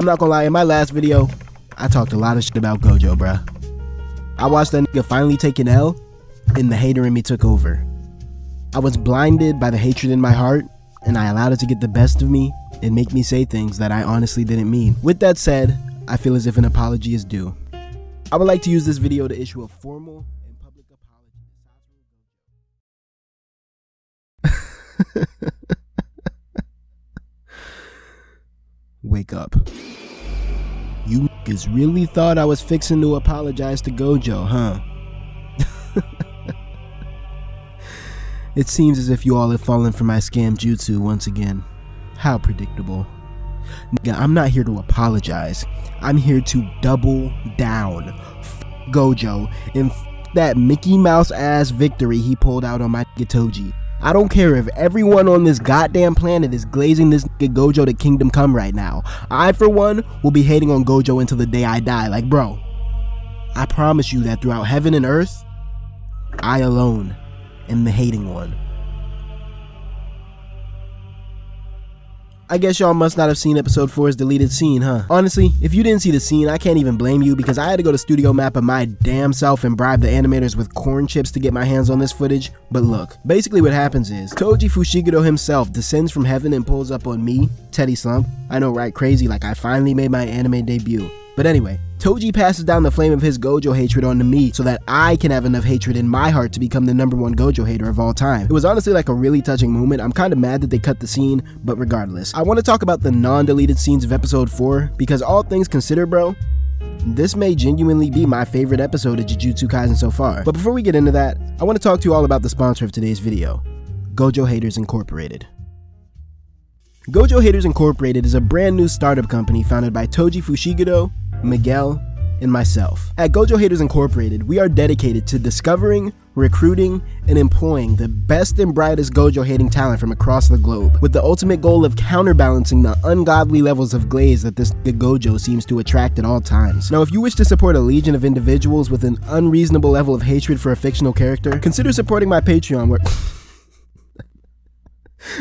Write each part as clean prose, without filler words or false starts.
I'm not gonna lie, in my last video, I talked a lot of shit about Gojo, bruh. I watched that nigga finally take an L, and the hater in me took over. I was blinded by the hatred in my heart, and I allowed it to get the best of me and make me say things that I honestly didn't mean. With that said, I feel as if an apology is due. I would like to use this video to issue a formal and public apology. Wake up. You niggas really thought I was fixing to apologize to Gojo, huh? It seems as if you all have fallen for my scam jutsu once again. How predictable. Nigga, I'm not here to apologize. I'm here to double down. F Gojo and that Mickey Mouse ass victory he pulled out on my nigga Toji. I don't care if everyone on this goddamn planet is glazing this nigga Gojo to kingdom come right now. I, for one, will be hating on Gojo until the day I die. Like, bro, I promise you that throughout heaven and earth, I alone am the hating one. I guess y'all must not have seen episode 4's deleted scene, huh? Honestly, if you didn't see the scene, I can't even blame you because I had to go to studio map of my damn self and bribe the animators with corn chips to get my hands on this footage. But look, basically what happens is, toji Fushiguro himself descends from heaven and pulls up on me, Teddy Slump. I know, right? Crazy, like I finally made my anime debut. But anyway, Toji passes down the flame of his Gojo hatred onto me so that I can have enough hatred in my heart to become the #1 Gojo hater of all time. It was honestly like a really touching moment. I'm kind of mad that they cut the scene, but regardless. I want to talk about the non-deleted scenes of episode 4 because all things considered, bro, this may genuinely be my favorite episode of Jujutsu Kaisen so far. But before we get into that, I want to talk to you all about the sponsor of today's video, Gojo Haters Incorporated. Gojo Haters Incorporated is a brand new startup company founded by Toji Fushiguro, Miguel, and myself. At Gojo Haters Incorporated, we are dedicated to discovering, recruiting, and employing the best and brightest Gojo hating talent from across the globe, with the ultimate goal of counterbalancing the ungodly levels of glaze that this Gojo seems to attract at all times. Now, if you wish to support a legion of individuals with an unreasonable level of hatred for a fictional character, consider supporting my Patreon where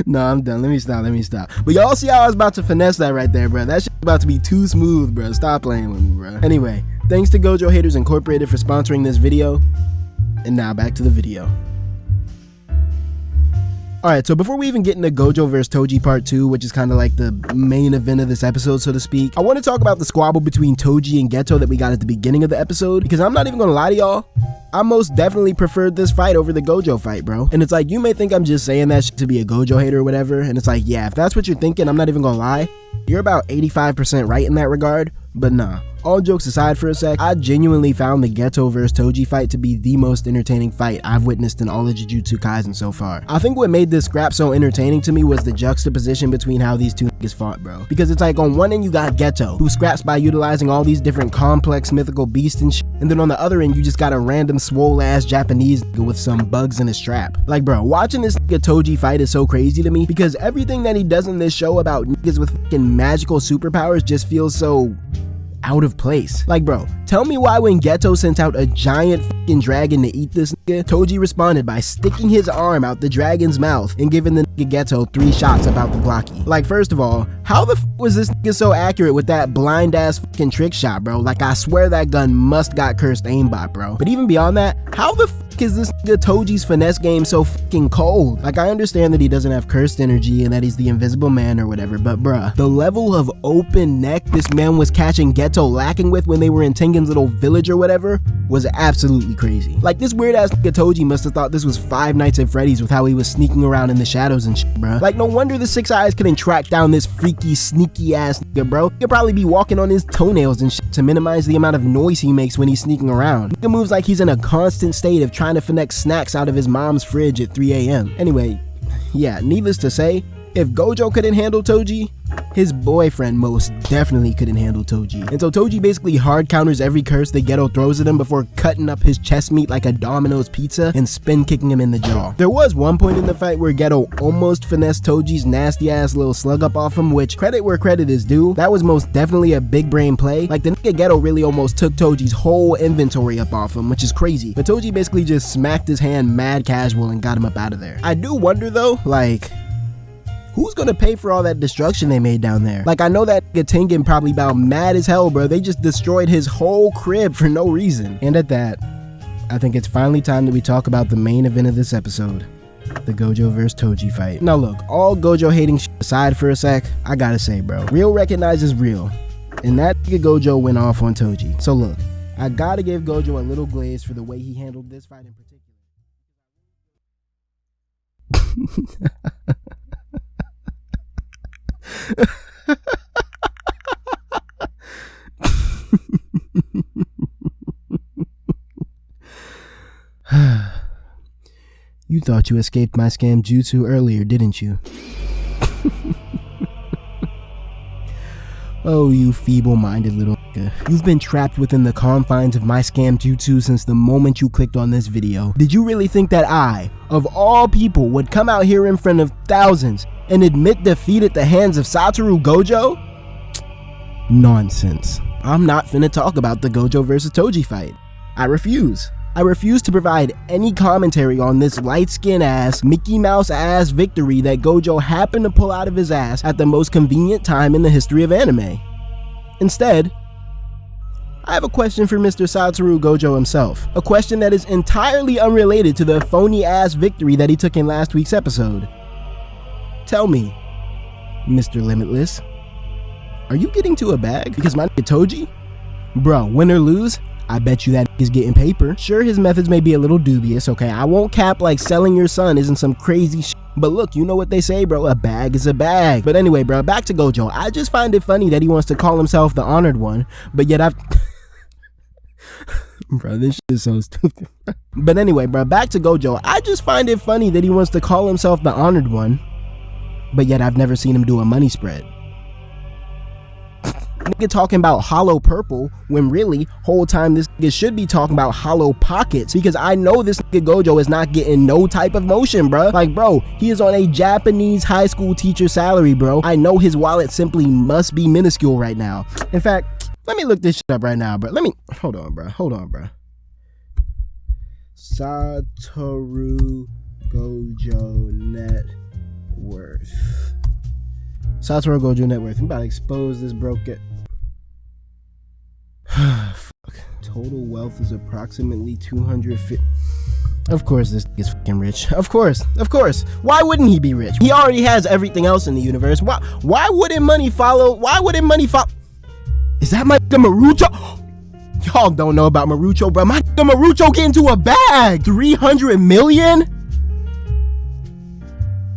No, I'm done. Let me stop. But y'all see how I was about to finesse that right there, bro. That shit's about to be too smooth, bro. Stop playing with me, bro. Anyway, thanks to Gojo Haters Incorporated for sponsoring this video. And now back to the video. Alright, so before we even get into Gojo vs Toji part 2, which is kind of like the main event of this episode, so to speak, I want to talk about the squabble between Toji and Geto that we got at the beginning of the episode, because I'm not even gonna lie to y'all, I most definitely preferred this fight over the Gojo fight, bro. And it's like, you may think I'm just saying that shit to be a Gojo hater or whatever, and it's like, yeah, if that's what you're thinking, I'm not even gonna lie, you're about 85% right in that regard, but nah. All jokes aside for a sec, I genuinely found the Geto vs Toji fight to be the most entertaining fight I've witnessed in all of Jujutsu Kaisen so far. I think what made this scrap so entertaining to me was the juxtaposition between how these two niggas fought, bro. Because it's like, on one end you got Geto, who scraps by utilizing all these different complex mythical beasts and shit, and then on the other end you just got a random swole ass Japanese nigga with some bugs in a strap. Like, bro, watching this nigga Toji fight is so crazy to me because everything that he does in this show about niggas with fucking magical superpowers just feels so out of place. Like, bro, tell me why when Geto sent out a giant fucking dragon to eat this nigga, Toji responded by sticking his arm out the dragon's mouth and giving the nigga Geto 3 shots about the blocky. Like, first of all, how the f was this nigga so accurate with that blind ass fucking trick shot, bro? Like, I swear that gun must got cursed aimbot, bro. But even beyond that, how the f is this nigga Toji's finesse game so fucking cold? Like, I understand that he doesn't have cursed energy and that he's the invisible man or whatever, but bruh, the level of open neck this man was catching Geto lacking with when they were in Tengen's little village or whatever was absolutely crazy. Like, this weird ass nigga Toji must have thought this was Five Nights at Freddy's with how he was sneaking around in the shadows and shit, bruh. Like, no wonder the Six Eyes couldn't track down this freaky, sneaky ass nigga, bro. He could probably be walking on his toenails and shit to minimize the amount of noise he makes when he's sneaking around. Nigga moves like he's in a constant state of trying to finesse snacks out of his mom's fridge at 3 a.m. Anyway, yeah, needless to say, if Gojo couldn't handle Toji, his boyfriend most definitely couldn't handle Toji. And so Toji basically hard counters every curse that Geto throws at him before cutting up his chest meat like a Domino's pizza and spin kicking him in the jaw. There was one point in the fight where Geto almost finessed Toji's nasty ass little slug up off him, which, credit where credit is due, that was most definitely a big brain play. Like, the nigga Geto really almost took Toji's whole inventory up off him, which is crazy. But Toji basically just smacked his hand mad casual and got him up out of there. I do wonder though, like, Who's gonna pay for all that destruction they made down there? Like, I know that Tengen probably about mad as hell, bro. They just destroyed his whole crib for no reason. And at that, I think it's finally time that we talk about the main event of this episode. The Gojo vs Toji fight. Now look, all Gojo hating shit aside for a sec, I gotta say, bro, real recognizes real. And that nigga Gojo went off on Toji. So look, I gotta give Gojo a little glaze for the way he handled this fight in particular. You thought you escaped my scam jutsu earlier, didn't you? Oh, you feeble-minded little nigga. You've been trapped within the confines of my scam jutsu since the moment you clicked on this video. Did you really think that I, of all people, would come out here in front of thousands and admit defeat at the hands of Satoru Gojo? Nonsense. I'm not finna talk about the Gojo vs Toji fight. I refuse. I refuse to provide any commentary on this light-skinned ass, Mickey Mouse ass victory that Gojo happened to pull out of his ass at the most convenient time in the history of anime. Instead, I have a question for Mr. Satoru Gojo himself. A question that is entirely unrelated to the phony ass victory that he took in last week's episode. Tell me, Mr. Limitless, are you getting to a bag? Because my nigga Toji? Bro, win or lose, I bet you that is getting paper. Sure, his methods may be a little dubious, okay? I won't cap like selling your son isn't some crazy shit. But look, you know what they say, bro, a bag is a bag. But anyway, bro, back to Gojo. I just find it funny that he wants to call himself the honored one, but yet I've... Bro, this shit is so stupid. But anyway, bro, back to Gojo. I just find it funny that he wants to call himself the honored one, but yet I've never seen him do a money spread. Nigga talking about hollow purple when really whole time this nigga should be talking about hollow pockets, because I know this nigga Gojo is not getting no type of motion, bro. Like, bro, he is on a Japanese high school teacher salary, bro. I know his wallet simply must be minuscule right now. In fact, let me look this shit up right now, bro. Hold on, bro. Satoru Gojo net worth. Satoru Gojo net worth. I'm about to expose this broke. Fuck. Total wealth is approximately 250. Of course this is fucking rich. Of course. Why wouldn't he be rich? He already has everything else in the universe. Why wouldn't money follow? Is that my nigga Marucho? Y'all don't know about Marucho, bro. My nigga Marucho get into a bag. 300 million?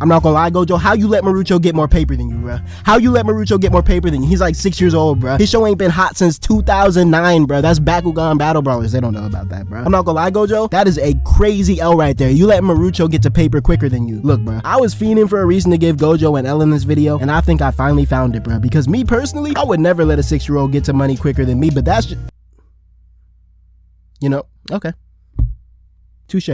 I'm not gonna lie, Gojo, how you let Marucho get more paper than you, bro? How you let Marucho get more paper than you? He's like 6 years old, bro. His show ain't been hot since 2009, bro. That's Bakugan Battle Brawlers. They don't know about that, bro. I'm not gonna lie, Gojo, that is a crazy L right there. You let Marucho get to paper quicker than you. Look, bro, I was fiending for a reason to give Gojo an L in this video, and I think I finally found it, bro. Because me personally, I would never let a 6-year-old get to money quicker than me, but that's just... You know, okay. Touche.